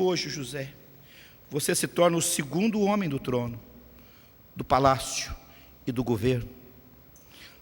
Hoje, José, você se torna o segundo homem do trono, do palácio e do governo.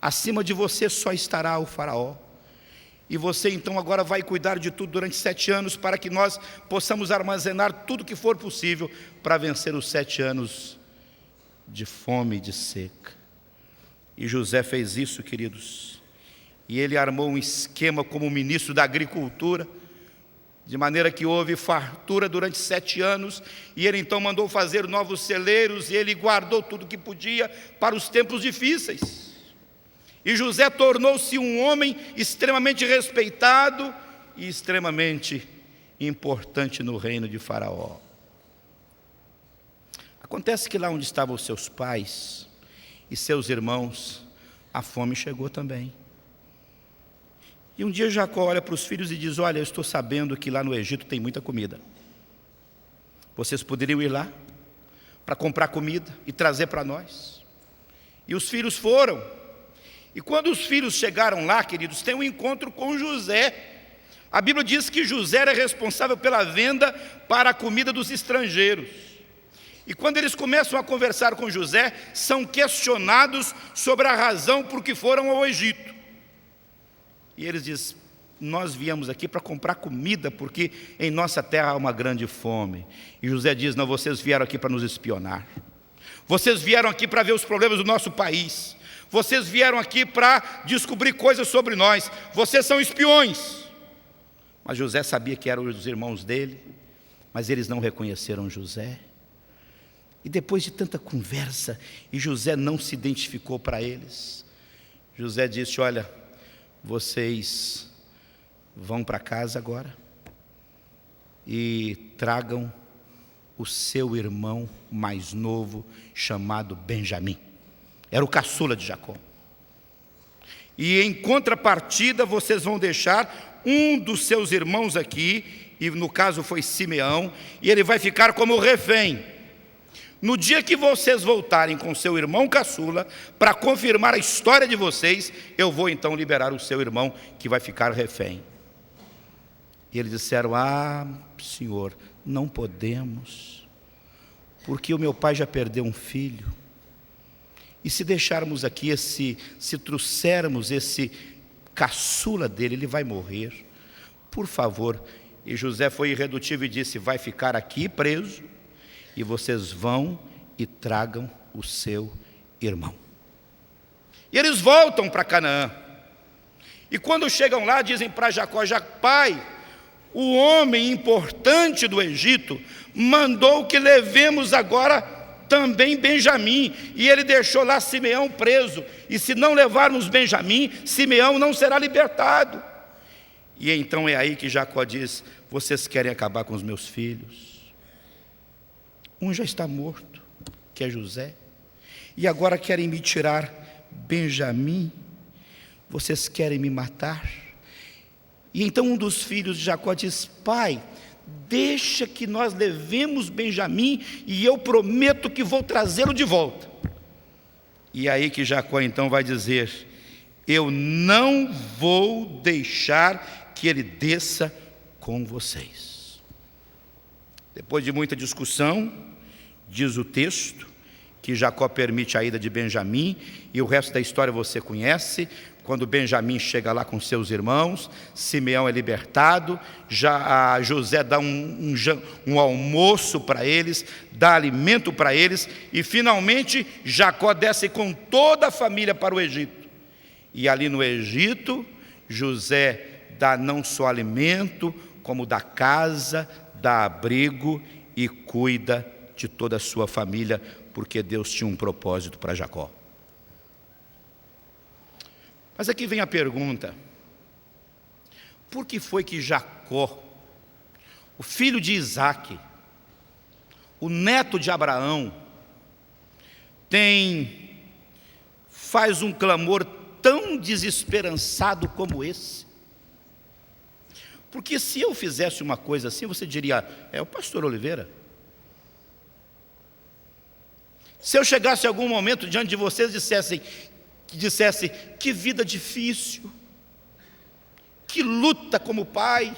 Acima de você só estará o faraó. E você então agora vai cuidar de tudo durante 7 anos, para que nós possamos armazenar tudo que for possível para vencer os 7 anos de fome e de seca. E José fez isso, queridos. E ele armou um esquema como ministro da agricultura, de maneira que houve fartura durante 7 anos, e ele então mandou fazer novos celeiros, e ele guardou tudo que podia para os tempos difíceis. E José tornou-se um homem extremamente respeitado e extremamente importante no reino de Faraó. Acontece que lá onde estavam os seus pais e seus irmãos, a fome chegou também. E um dia Jacó olha para os filhos e diz: olha, eu estou sabendo que lá no Egito tem muita comida. Vocês poderiam ir lá para comprar comida e trazer para nós. E os filhos foram. E quando os filhos chegaram lá, queridos, tem um encontro com José. A Bíblia diz que José era responsável pela venda para a comida dos estrangeiros. E quando eles começam a conversar com José, são questionados sobre a razão por que foram ao Egito. E eles dizem: nós viemos aqui para comprar comida, porque em nossa terra há uma grande fome. E José diz: não, vocês vieram aqui para nos espionar. Vocês vieram aqui para ver os problemas do nosso país. Vocês vieram aqui para descobrir coisas sobre nós. Vocês são espiões. Mas José sabia que eram os irmãos dele, mas eles não reconheceram José. E depois de tanta conversa, e José não se identificou para eles, José disse: olha, vocês vão para casa agora e tragam o seu irmão mais novo, chamado Benjamim. Era o caçula de Jacó. E em contrapartida vocês vão deixar um dos seus irmãos aqui, e no caso foi Simeão, e ele vai ficar como refém. No dia que vocês voltarem com seu irmão caçula, para confirmar a história de vocês, eu vou então liberar o seu irmão, que vai ficar refém. E eles disseram: ah, senhor, não podemos, porque o meu pai já perdeu um filho. E se deixarmos aqui se trouxermos esse caçula dele, ele vai morrer. Por favor. E José foi irredutível e disse: vai ficar aqui preso, e vocês vão e tragam o seu irmão. E eles voltam para Canaã. E quando chegam lá, dizem para Jacó: pai, o homem importante do Egito mandou que levemos agora também Benjamim, e ele deixou lá Simeão preso, e se não levarmos Benjamim, Simeão não será libertado. E então é aí que Jacó diz: vocês querem acabar com os meus filhos? Um já está morto, que é José, e agora querem me tirar Benjamim? Vocês querem me matar? E então um dos filhos de Jacó diz: pai, deixa que nós levemos Benjamim, e eu prometo que vou trazê-lo de volta. E aí que Jacó então vai dizer: eu não vou deixar que ele desça com vocês. Depois de muita discussão, diz o texto que Jacó permite a ida de Benjamim, e o resto da história você conhece. Quando Benjamim chega lá com seus irmãos, Simeão é libertado, José dá um almoço para eles, dá alimento para eles, e finalmente Jacó desce com toda a família para o Egito. E ali no Egito, José dá não só alimento, como dá casa, dá abrigo e cuida de toda a sua família, porque Deus tinha um propósito para Jacó. Mas aqui vem a pergunta: por que foi que Jacó, o filho de Isaque, o neto de Abraão, faz um clamor tão desesperançado como esse? Porque se eu fizesse uma coisa assim, você diria: é o pastor Oliveira. Se eu chegasse em algum momento diante de vocês e dissesse: que vida difícil, que luta como pai,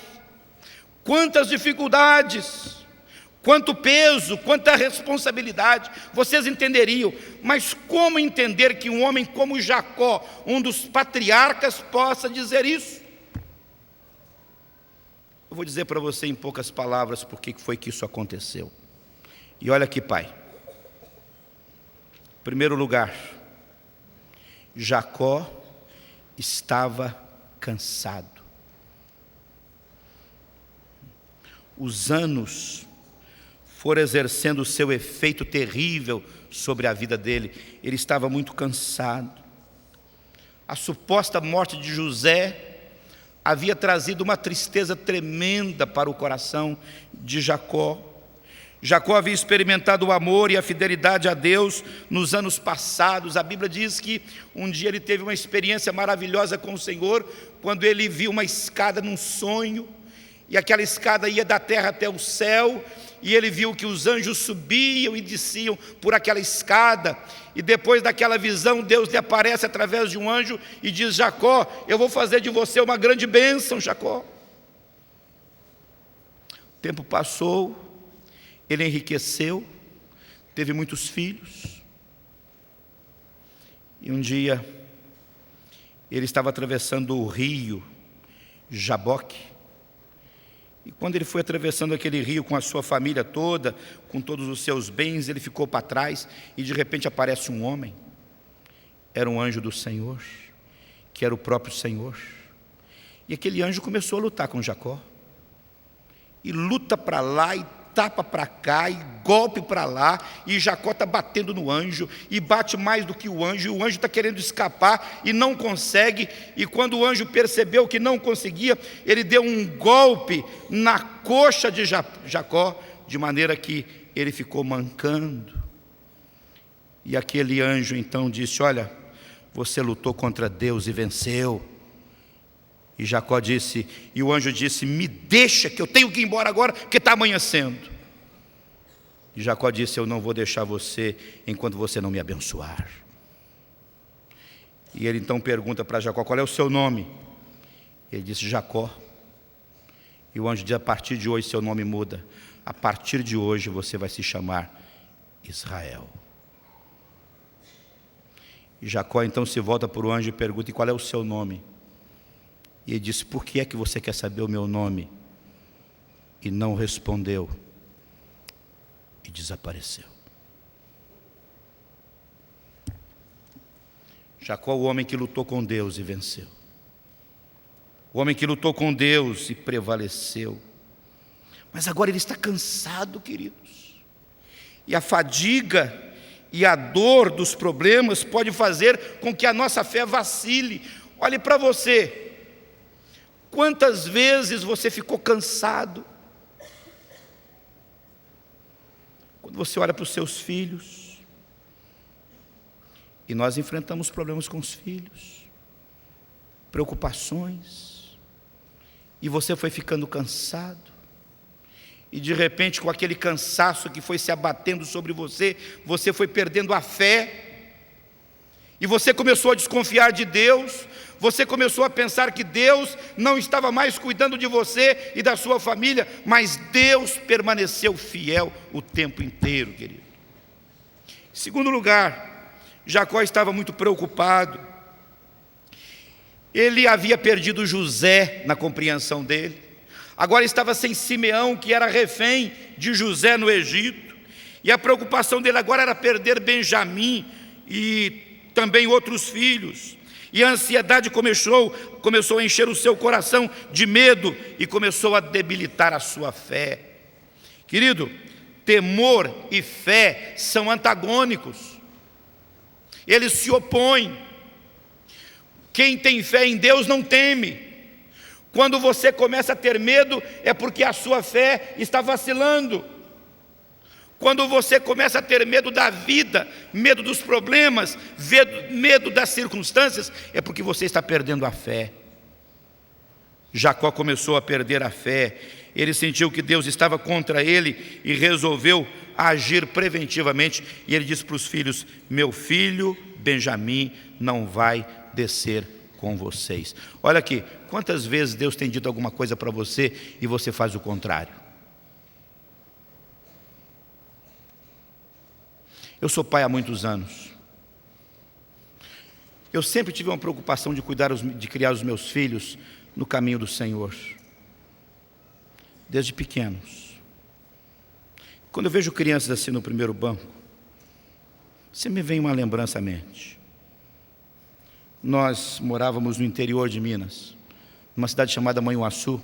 quantas dificuldades, quanto peso, quanta responsabilidade, vocês entenderiam. Mas como entender que um homem como Jacó, um dos patriarcas, possa dizer isso? Eu vou dizer para você em poucas palavras por que foi que isso aconteceu. E olha aqui, pai. Em primeiro lugar, Jacó estava cansado. Os anos foram exercendo o seu efeito terrível sobre a vida dele. Ele estava muito cansado. A suposta morte de José havia trazido uma tristeza tremenda para o coração de Jacó. Jacó havia experimentado o amor e a fidelidade a Deus nos anos passados. A Bíblia diz que um dia ele teve uma experiência maravilhosa com o Senhor, quando ele viu uma escada num sonho, e aquela escada ia da terra até o céu, e ele viu que os anjos subiam e desciam por aquela escada, e depois daquela visão, Deus lhe aparece através de um anjo e diz: Jacó, eu vou fazer de você uma grande bênção, Jacó. O tempo passou, ele enriqueceu, teve muitos filhos, e um dia, ele estava atravessando o rio Jaboque, e quando ele foi atravessando aquele rio com a sua família toda, com todos os seus bens, ele ficou para trás e de repente aparece um homem. Era um anjo do Senhor, que era o próprio Senhor. E aquele anjo começou a lutar com Jacó. E luta para lá e tapa para cá, e golpe para lá, e Jacó está batendo no anjo, e bate mais do que o anjo, e o anjo está querendo escapar, e não consegue, e quando o anjo percebeu que não conseguia, ele deu um golpe na coxa de Jacó, de maneira que ele ficou mancando, e aquele anjo então disse: olha, você lutou contra Deus e venceu. E Jacó disse, e o anjo disse: me deixa, que eu tenho que ir embora agora, porque está amanhecendo. E Jacó disse: eu não vou deixar você enquanto você não me abençoar. E ele então pergunta para Jacó: qual é o seu nome? Ele disse: Jacó. E o anjo diz: a partir de hoje seu nome muda. A partir de hoje você vai se chamar Israel. E Jacó então se volta para o anjo e pergunta: e qual é o seu nome? E ele disse: por que é que você quer saber o meu nome? E não respondeu. E desapareceu. Jacó, o homem que lutou com Deus e venceu. O homem que lutou com Deus e prevaleceu. Mas agora ele está cansado, queridos. E a fadiga e a dor dos problemas pode fazer com que a nossa fé vacile. Olhe para você. Quantas vezes você ficou cansado? Quando você olha para os seus filhos, e nós enfrentamos problemas com os filhos, preocupações, e você foi ficando cansado, e de repente, com aquele cansaço que foi se abatendo sobre você, você foi perdendo a fé, e você começou a desconfiar de Deus, você começou a pensar que Deus não estava mais cuidando de você e da sua família, mas Deus permaneceu fiel o tempo inteiro, querido. Em segundo lugar, Jacó estava muito preocupado. Ele havia perdido José na compreensão dele. Agora estava sem Simeão, que era refém de José no Egito. E a preocupação dele agora era perder Benjamim e também outros filhos. E a ansiedade começou a encher o seu coração de medo e começou a debilitar a sua fé. Querido, temor e fé são antagônicos. Eles se opõem. Quem tem fé em Deus não teme. Quando você começa a ter medo, é porque a sua fé está vacilando. Quando você começa a ter medo da vida, medo dos problemas, medo das circunstâncias, é porque você está perdendo a fé. Jacó começou a perder a fé. Ele sentiu que Deus estava contra ele e resolveu agir preventivamente. E ele disse para os filhos: meu filho Benjamim não vai descer com vocês. Olha aqui, quantas vezes Deus tem dito alguma coisa para você e você faz o contrário? Eu sou pai há muitos anos. Eu sempre tive uma preocupação de de criar os meus filhos no caminho do Senhor, desde pequenos. Quando eu vejo crianças assim no primeiro banco, sempre me vem uma lembrança à mente. Nós morávamos no interior de Minas, numa cidade chamada Manhuaçu,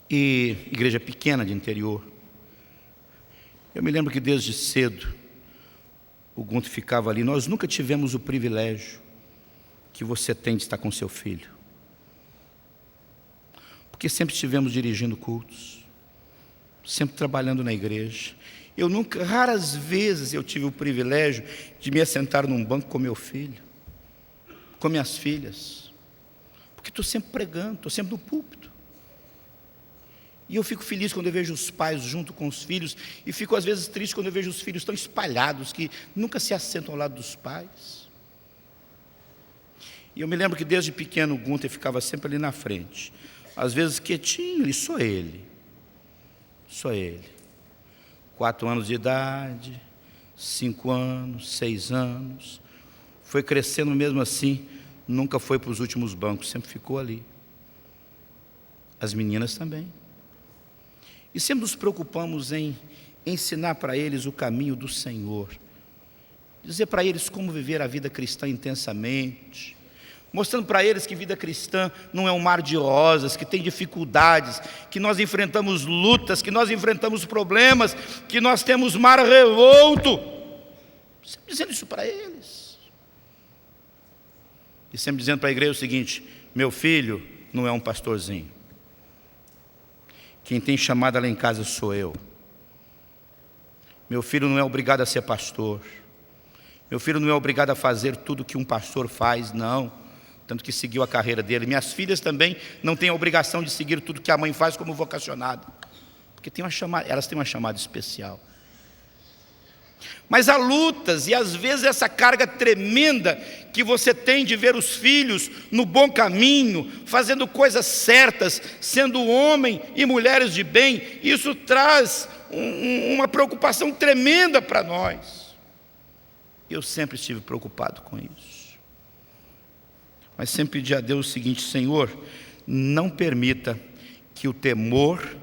e igreja pequena de interior. Eu me lembro que desde cedo o Gunter ficava ali. Nós nunca tivemos o privilégio que você tem de estar com seu filho, porque sempre estivemos dirigindo cultos, sempre trabalhando na igreja. Raras vezes eu tive o privilégio de me assentar num banco com meu filho, com minhas filhas, porque estou sempre pregando, estou sempre no púlpito. E eu fico feliz quando eu vejo os pais junto com os filhos, e fico às vezes triste quando eu vejo os filhos tão espalhados, que nunca se assentam ao lado dos pais. E eu me lembro que desde pequeno o Gunter ficava sempre ali na frente, às vezes quietinho, e só ele. 4 anos de idade, 5 anos, 6 anos, foi crescendo mesmo assim, nunca foi para os últimos bancos, sempre ficou ali. As meninas também. E sempre nos preocupamos em ensinar para eles o caminho do Senhor, dizer para eles como viver a vida cristã intensamente, mostrando para eles que vida cristã não é um mar de rosas, que tem dificuldades, que nós enfrentamos lutas, que nós enfrentamos problemas, que nós temos mar revolto. Sempre dizendo isso para eles. E sempre dizendo para a igreja o seguinte: meu filho não é um pastorzinho. Quem tem chamada lá em casa sou eu. Meu filho não é obrigado a ser pastor. Meu filho não é obrigado a fazer tudo que um pastor faz, não. Tanto que seguiu a carreira dele. Minhas filhas também não têm a obrigação de seguir tudo que a mãe faz como vocacionada, porque elas têm uma chamada especial. Mas há lutas, e às vezes essa carga tremenda que você tem de ver os filhos no bom caminho, fazendo coisas certas, sendo homem e mulheres de bem, isso traz uma preocupação tremenda para nós. Eu sempre estive preocupado com isso, mas sempre pedi a Deus o seguinte: Senhor, não permita que o temor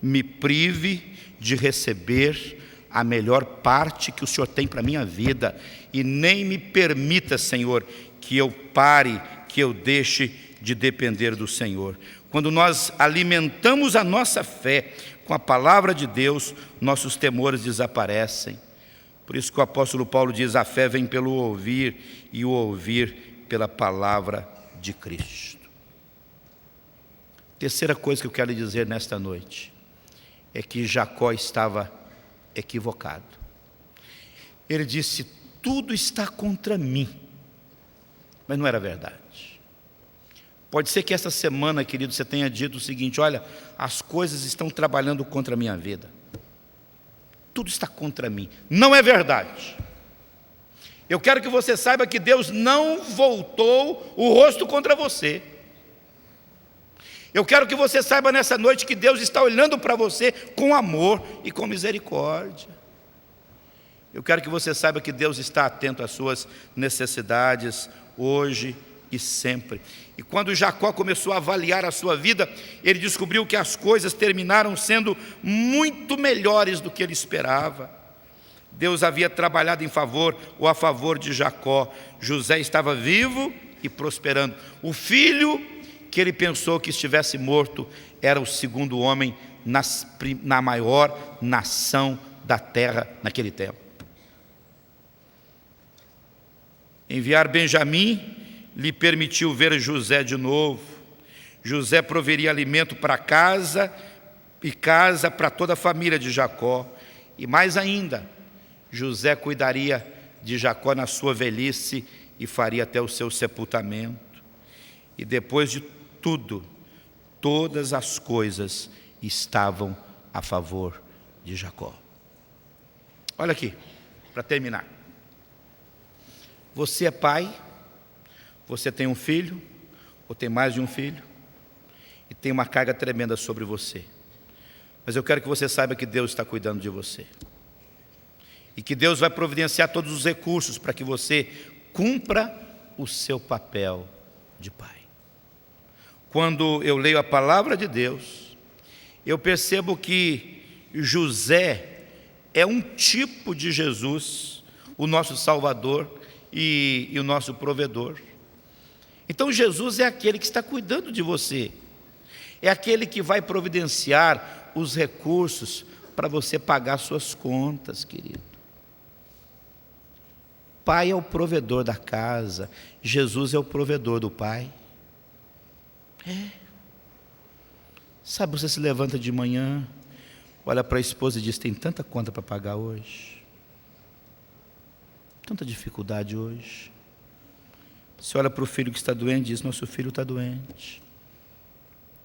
me prive de receber a melhor parte que o Senhor tem para a minha vida, e nem me permita, Senhor, que eu pare, que eu deixe de depender do Senhor. Quando nós alimentamos a nossa fé com a palavra de Deus, nossos temores desaparecem. Por isso que o apóstolo Paulo diz: a fé vem pelo ouvir, e o ouvir pela palavra de Cristo. Terceira coisa que eu quero lhe dizer nesta noite é que Jacó estava equivocado. Ele disse: tudo está contra mim, mas não era verdade. Pode ser que essa semana, querido, você tenha dito o seguinte: olha, as coisas estão trabalhando contra a minha vida, tudo está contra mim. Não é verdade. Eu quero que você saiba que Deus não voltou o rosto contra você. Eu quero que você saiba nessa noite que Deus está olhando para você com amor e com misericórdia. Eu quero que você saiba que Deus está atento às suas necessidades hoje e sempre. E quando Jacó começou a avaliar a sua vida, ele descobriu que as coisas terminaram sendo muito melhores do que ele esperava. Deus havia trabalhado em favor ou a favor de Jacó. José estava vivo e prosperando. O filho que ele pensou que estivesse morto era o segundo homem na maior nação da terra naquele tempo. Enviar Benjamim lhe permitiu ver José de novo. José proveria alimento para casa e casa para toda a família de Jacó. E mais ainda, José cuidaria de Jacó na sua velhice e faria até o seu sepultamento. E depois de tudo, todas as coisas estavam a favor de Jacó. Olha aqui, para terminar. Você é pai, você tem um filho, ou tem mais de um filho, e tem uma carga tremenda sobre você. Mas eu quero que você saiba que Deus está cuidando de você. e que Deus vai providenciar todos os recursos para que você cumpra o seu papel de pai. Quando eu leio a palavra de Deus, eu percebo que José é um tipo de Jesus, o nosso Salvador e o nosso provedor. Então Jesus é aquele que está cuidando de você, é aquele que vai providenciar os recursos para você pagar suas contas, querido. Pai é o provedor da casa, Jesus é o provedor do Pai. Sabe, você se levanta de manhã, olha para a esposa e diz: tem tanta conta para pagar hoje, tanta dificuldade hoje. Você olha para o filho que está doente e diz: nosso filho está doente.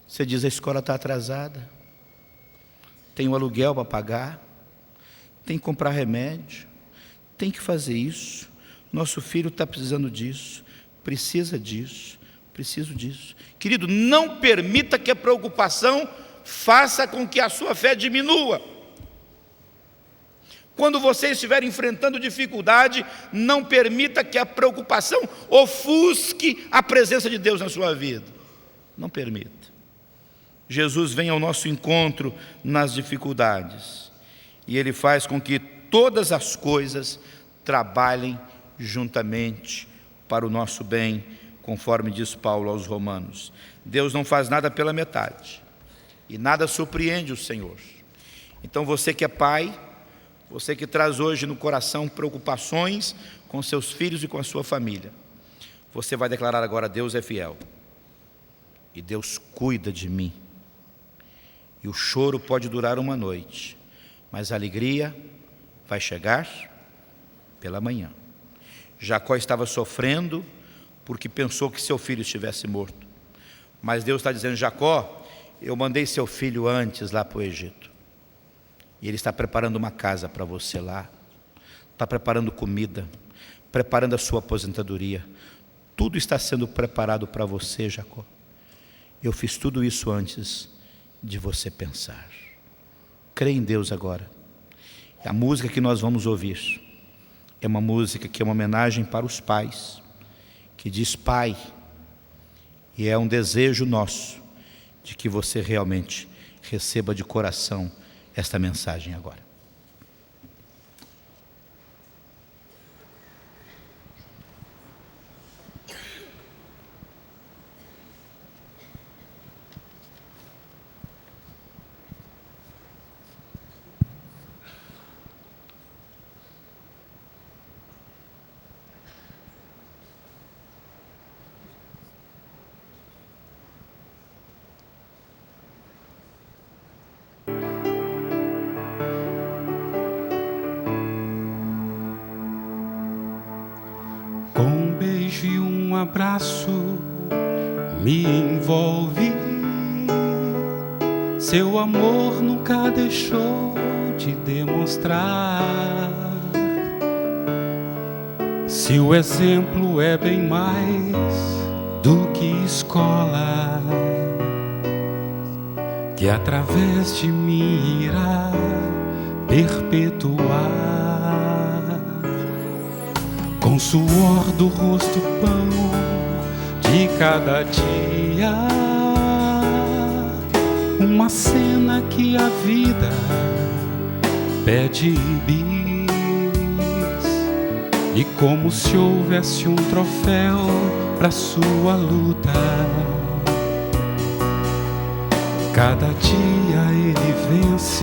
Você diz: a escola está atrasada, tem o aluguel para pagar, tem que comprar remédio, tem que fazer isso, nosso filho está precisando disso, precisa disso, preciso disso. Querido, não permita que a preocupação faça com que a sua fé diminua. Quando você estiver enfrentando dificuldade, não permita que a preocupação ofusque a presença de Deus na sua vida. Não permita. Jesus vem ao nosso encontro nas dificuldades, e Ele faz com que todas as coisas trabalhem juntamente para o nosso bem, conforme diz Paulo aos Romanos. Deus não faz nada pela metade, e nada surpreende o Senhor. Então você que é pai, você que traz hoje no coração preocupações com seus filhos e com a sua família, você vai declarar agora: Deus é fiel, e Deus cuida de mim. E o choro pode durar uma noite, mas a alegria vai chegar pela manhã. Jacó estava sofrendo porque pensou que seu filho estivesse morto. Mas Deus está dizendo: Jacó, eu mandei seu filho antes lá para o Egito. E ele está preparando uma casa para você lá. Está preparando comida, preparando a sua aposentadoria. Tudo está sendo preparado para você, Jacó. Eu fiz tudo isso antes de você pensar. Crê em Deus agora. A música que nós vamos ouvir é uma música que é uma homenagem para os pais, que diz Pai, e é um desejo nosso de que você realmente receba de coração esta mensagem agora. Com um beijo e um abraço me envolve. Seu amor nunca deixou de demonstrar. Se o exemplo é bem mais do que escola, que através de mim irá perpetuar. Com suor do rosto, pão de cada dia, uma cena que a vida pede bis, e como se houvesse um troféu para sua luta. Cada dia ele vence